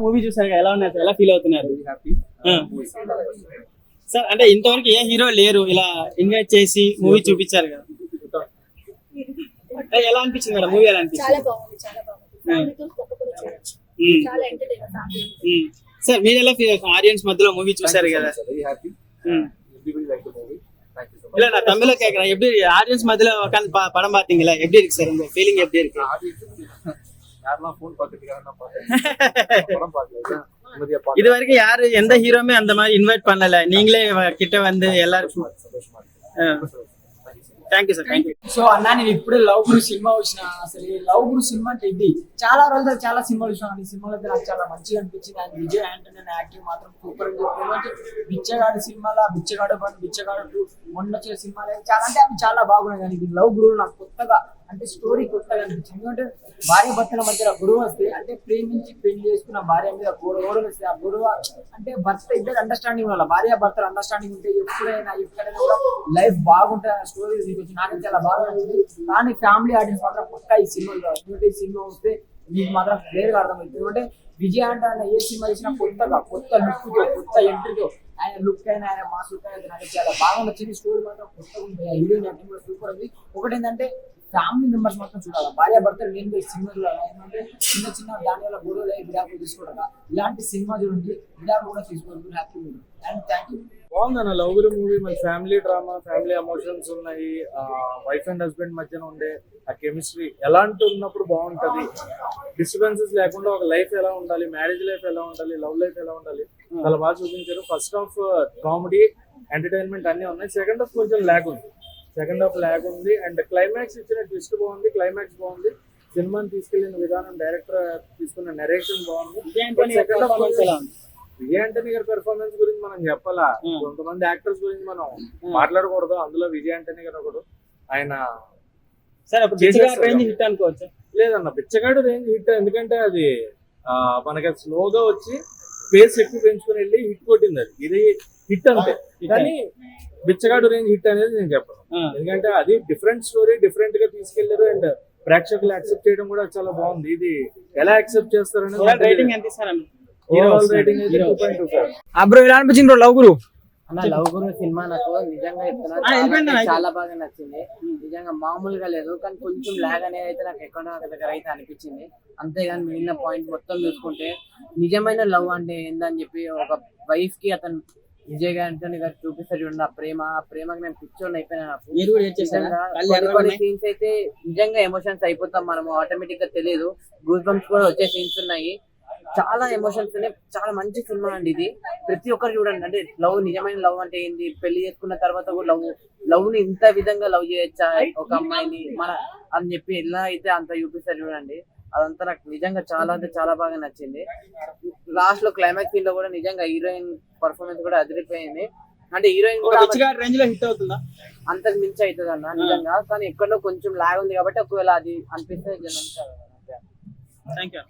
Movie చూసారు ఎలా ఉన్నారు, ఎలా ఫీల్ అవుతున్నారు? సార్ అంటే ఇంతవరకు ఏ హీరో లేరు ఇలా ఇన్వైట్ చేసి మూవీ చూపించారు కదా, ఎలా అనిపించింది మేడం మూవీ? ఎలా అనిపించింది? చాలా బాగుంది, చాలా బాగుంది. ఫ్యామిలీతో తప్పకుండా చూడొచ్చు. చాలా ఎంటర్టైనర్. సార్ మీరు ఎలా ఆడియన్స్ మధ్యలో మూవీ చూసారు కదా, இல்ல நான் தமிழ்ல கேக்குறேன். எப்படி ஆடியன்ஸ் மத்தியில உட்கார்ந்து படம் பாத்தீங்களா, எப்படி இருக்கு சார் உங்க ஃபீலிங்? எப்படி இருக்கு? யாரெல்லாம் ஃபோன் பார்த்துட்டு படம் பார்க்கல, இது வரைக்கும் யாரு எந்த ஹீரோமே அந்த மாதிரி இன்வைட் பண்ணல, நீங்களே கிட்ட வந்து எல்லாருக்கும் thank you sir, thank you. So అన్నా నేను ఇప్పుడే లవ్ గురు సినిమా వచ్చిన, అసలు ఈ లవ్ గురు సినిమా అంటే ఇది చాలా రోజులు చాలా సినిమాలు చూసాను. ఈ సినిమాలో అయితే నాకు చాలా మంచిగా అనిపించింది. ఆయన విజయ్ ఆంటనీ యాక్టింగ్ మాత్రం సూపర్ అని చెప్పి, బిచ్చగాడు సినిమాలో బిచ్చగాడు 1, బిచ్చగాడు 2 మొన్న వచ్చే సినిమాలు చాలా అంటే అవి చాలా బాగున్నాయి. కానీ ఇది లవ్ గురువు నాకు కొత్తగా అంటే స్టోరీ కొత్తగా అనిపించింది. ఎందుకంటే భార్య భర్తల మధ్యలో గొడవ వస్తే, అంటే ప్రేమించి పెళ్లి చేసుకున్న భార్య మీద గొడవ వస్తే, ఆ గొడవ అంటే భర్త ఇద్దరు అండర్స్టాండింగ్ ఉండాలి. భార్య భర్తలు అండర్స్టాండింగ్ ఉంటే ఎప్పుడైనా ఎక్కడైనా కూడా లైఫ్ బాగుంటుంది అన్న స్టోరీ తీసుకొచ్చి నాకు చాలా బాగా నచ్చింది. కానీ ఫ్యామిలీ ఆడియన్స్ మాత్రం పక్కా ఈ సినిమాలో, ఎందుకంటే ఈ సినిమా వస్తే మీకు మాత్రం క్లియర్గా అర్థమవుతుంది. ఎందుకంటే విజయ్ అంటే ఏ సినిమా చేసినా కొత్తగా కొత్త లుక్తో కొత్త ఎంట్రీతో ఆయన లుక్ అయినా ఆయన మాస్ లుక్ అయినా నాకు చాలా బాగా నచ్చింది. స్టోరీ మాత్రం కొత్తగా ఉంది, హీరోయిన్ యాక్టింగ్ కూడా సూపర్ ఉంది. ఒకటి ఏంటంటే ఫ్యామిలీ మెంబర్స్ మొత్తం చూడాలి. భార్య భర్తలు నేను సినిమాలో ఏంటంటే చిన్న చిన్న దాని వల్ల గొడవలు విడాకులు తీసుకోవడం, ఇలాంటి సినిమా చూడండి, విడాకులు కూడా తీసుకోవడం హ్యాపీ ఉంది. And thank you. బాగుంది అన్న లవ్ గురి మూవీ. మన ఫ్యామిలీ డ్రామా, ఫ్యామిలీ ఎమోషన్స్ ఉన్నాయి. వైఫ్ అండ్ హస్బెండ్ మధ్యన ఉండే ఆ కెమిస్ట్రీ ఎలాంటి ఉన్నప్పుడు బాగుంటది, డిస్టర్బెన్సెస్ లేకుండా ఒక లైఫ్ ఎలా ఉండాలి, మ్యారేజ్ లైఫ్ ఎలా ఉండాలి, లవ్ లైఫ్ ఎలా ఉండాలి, చాలా బాగా చూపించారు. ఫస్ట్ హాఫ్ కామెడీ ఎంటర్టైన్మెంట్ అన్ని ఉన్నాయి. సెకండ్ హాఫ్ కొంచెం ల్యాగ్ ఉంది. అండ్ క్లైమాక్స్ ఇచ్చిన ట్విస్ట్ బాగుంది, క్లైమాక్స్ బాగుంది. సినిమాని తీసుకెళ్లిన విధానం, డైరెక్టర్ తీసుకున్న నెరేషన్ బాగుంది. విజయ్ ఆంటనీ గారి పెర్ఫార్మెన్స్ గురించి మనం చెప్పాలా, కొంతమంది యాక్టర్స్ గురించి మనం మాట్లాడకూడదు, అందులో విజయ్ ఆంటనీ గారు ఒకడు. ఆయన లేదన్న బిచ్చగాడు రేంజ్ హిట్, ఎందుకంటే అది మనకి స్లోగా వచ్చి పేస్ ఎక్కువ పెంచుకుని వెళ్ళి హిట్ కొట్టింది. అది ఇది హిట్ అంతే, కానీ బిచ్చగాడు రేంజ్ హిట్ అనేది నేను చెప్పను. ఎందుకంటే అది డిఫరెంట్ స్టోరీ, డిఫరెంట్ గా తీసుకెళ్లారు. అండ్ ప్రేక్షకులు యాక్సెప్ట్ చేయడం కూడా చాలా బాగుంది. ఇది ఎలా యాక్సెప్ట్ చేస్తారనేది రేటింగ్ ఎంత ఇస్తారండి? ఓవరాల్ రేటింగ్ అయితే 2.25. బ్రో ఎలా అనిపించింది బ్రో లవ్ గురు? అన్న లవ్ గురు సినిమా నాకు నిజంగా చెప్తున్నా చాలా బాగా నచ్చింది. నిజంగా మామూలుగా లేదు, కానీ కొంచెం లాగ్ అనేది అయితే నాకు ఎక్కడో దగ్గర అయితే అనిపించింది. అంతేగాని మిగిలిన పాయింట్ మొత్తం చూసుకుంటే నిజమైన లవ్ అంటే ఏందని చెప్పి ఒక వైఫ్ కి అతను విజయ్ ఆంటనీ గారు చూపిస్తారు చూడండి, ఆ ప్రేమకి నేను పిచ్చోళ్ళు అయిపోయినా. కొన్ని సీన్స్ అయితే నిజంగా ఎమోషన్స్ అయిపోతాం మనము, ఆటోమేటిక్ గా తెలియదు. గూస్ బంప్స్ కూడా వచ్చే సీన్స్ ఉన్నాయి. చాలా ఎమోషన్స్ ఉన్నాయి. చాలా మంచి సినిమా అండి ఇది, ప్రతి ఒక్కరు చూడండి. అంటే లవ్, నిజమైన లవ్ అంటే ఏంది, పెళ్లి చేసుకున్న తర్వాత కూడా లవ్ ని ఇంత విధంగా లవ్ చేయొచ్చా ఒక అమ్మాయిని మన అని చెప్పి ఎలా అయితే అంత చూపిస్తారు చూడండి. అదంతా నాకు నిజంగా చాలా అంటే చాలా బాగా నచ్చింది. లాస్ట్ లో క్లైమాక్స్ సీన్ లో కూడా నిజంగా హీరోయిన్ పర్ఫార్మెన్స్ కూడా అదిరిపోయింది. అంటే హీరోయిన్ కూడా రేంజ్ లో హిట్ అవుతుందా, అంతకు మించి అవుతుంది అన్న నిజంగా. కానీ ఎక్కడో కొంచెం లాగ్ ఉంది కాబట్టి ఒకవేళ అది అనిపిస్తే థ్యాంక్ యూ.